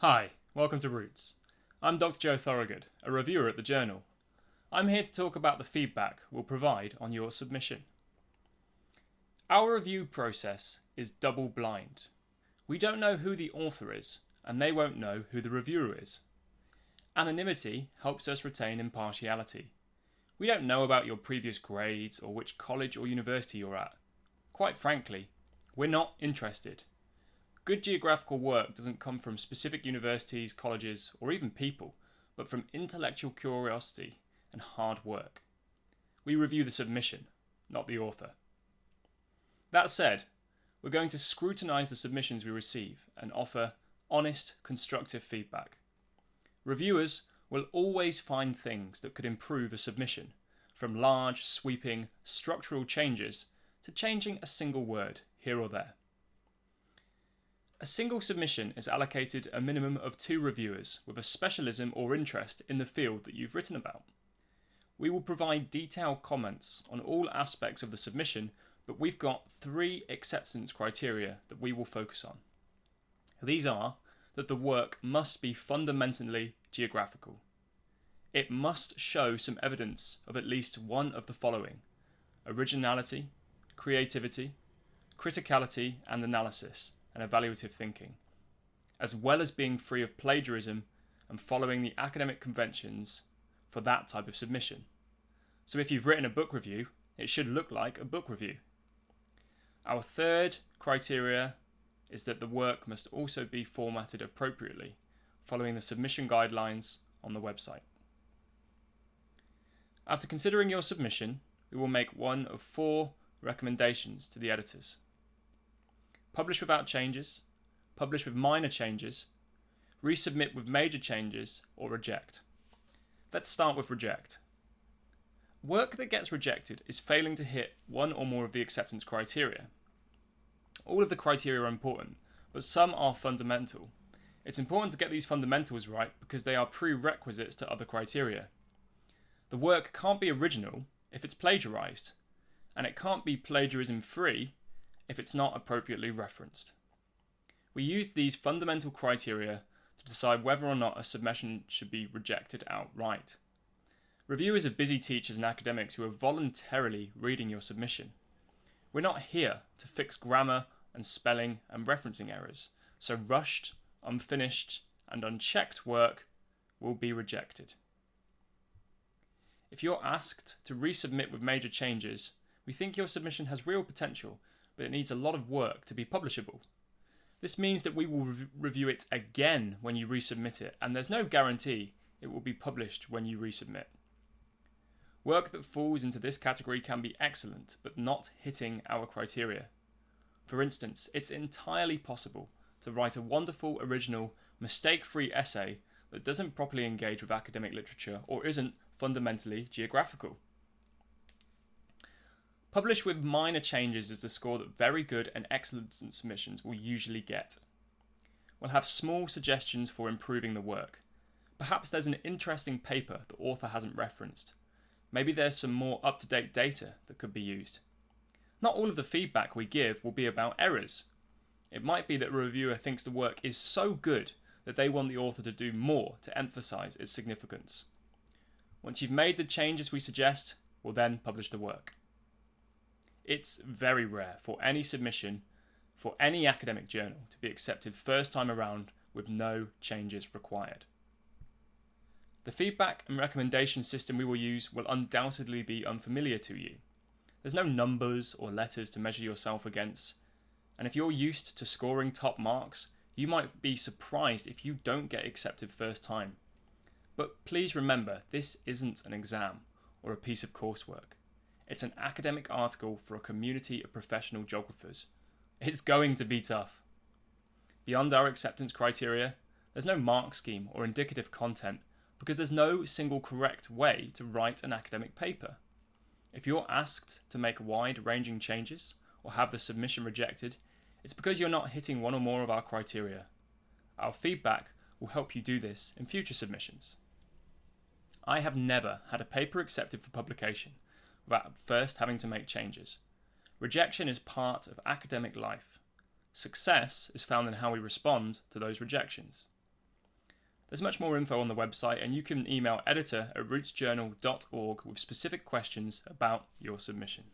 Hi, welcome to Roots. I'm Dr. Joe Thorogood, a reviewer at the Journal. I'm here to talk about the feedback we'll provide on your submission. Our review process is double-blind. We don't know who the author is, and they won't know who the reviewer is. Anonymity helps us retain impartiality. We don't know about your previous grades or which college or university you're at. Quite frankly, we're not interested. Good geographical work doesn't come from specific universities, colleges, or even people, but from intellectual curiosity and hard work. We review the submission, not the author. That said, we're going to scrutinise the submissions we receive and offer honest, constructive feedback. Reviewers will always find things that could improve a submission, from large, sweeping, structural changes to changing a single word here or there. A single submission is allocated a minimum of 2 reviewers with a specialism or interest in the field that you've written about. We will provide detailed comments on all aspects of the submission, but we've got 3 acceptance criteria that we will focus on. These are that the work must be fundamentally geographical. It must show some evidence of at least one of the following: originality, creativity, criticality and analysis, and evaluative thinking, as well as being free of plagiarism and following the academic conventions for that type of submission. So if you've written a book review, it should look like a book review. Our third criteria is that the work must also be formatted appropriately, following the submission guidelines on the website. After considering your submission, we will make one of 4 recommendations to the editors. Publish without changes, publish with minor changes, resubmit with major changes, or reject. Let's start with reject. Work that gets rejected is failing to hit one or more of the acceptance criteria. All of the criteria are important, but some are fundamental. It's important to get these fundamentals right because they are prerequisites to other criteria. The work can't be original if it's plagiarized, and it can't be plagiarism-free if it's not appropriately referenced. We use these fundamental criteria to decide whether or not a submission should be rejected outright. Reviewers are busy teachers and academics who are voluntarily reading your submission. We're not here to fix grammar and spelling and referencing errors, so rushed, unfinished, and unchecked work will be rejected. If you're asked to resubmit with major changes, we think your submission has real potential, but it needs a lot of work to be publishable. This means that we will review it again when you resubmit it, and there's no guarantee it will be published when you resubmit. Work that falls into this category can be excellent, but not hitting our criteria. For instance, it's entirely possible to write a wonderful, original, mistake-free essay that doesn't properly engage with academic literature or isn't fundamentally geographical. Publish with minor changes is the score that very good and excellent submissions will usually get. We'll have small suggestions for improving the work. Perhaps there's an interesting paper the author hasn't referenced. Maybe there's some more up-to-date data that could be used. Not all of the feedback we give will be about errors. It might be that a reviewer thinks the work is so good that they want the author to do more to emphasize its significance. Once you've made the changes we suggest, we'll then publish the work. It's very rare for any submission for any academic journal to be accepted first time around with no changes required. The feedback and recommendation system we will use will undoubtedly be unfamiliar to you. There's no numbers or letters to measure yourself against, and if you're used to scoring top marks, you might be surprised if you don't get accepted first time. But please remember, this isn't an exam or a piece of coursework. It's an academic article for a community of professional geographers. It's going to be tough. Beyond our acceptance criteria, there's no mark scheme or indicative content because there's no single correct way to write an academic paper. If you're asked to make wide-ranging changes or have the submission rejected, it's because you're not hitting one or more of our criteria. Our feedback will help you do this in future submissions. I have never had a paper accepted for publication without first having to make changes. Rejection is part of academic life. Success is found in how we respond to those rejections. There's much more info on the website, and you can email editor@rootsjournal.org with specific questions about your submission.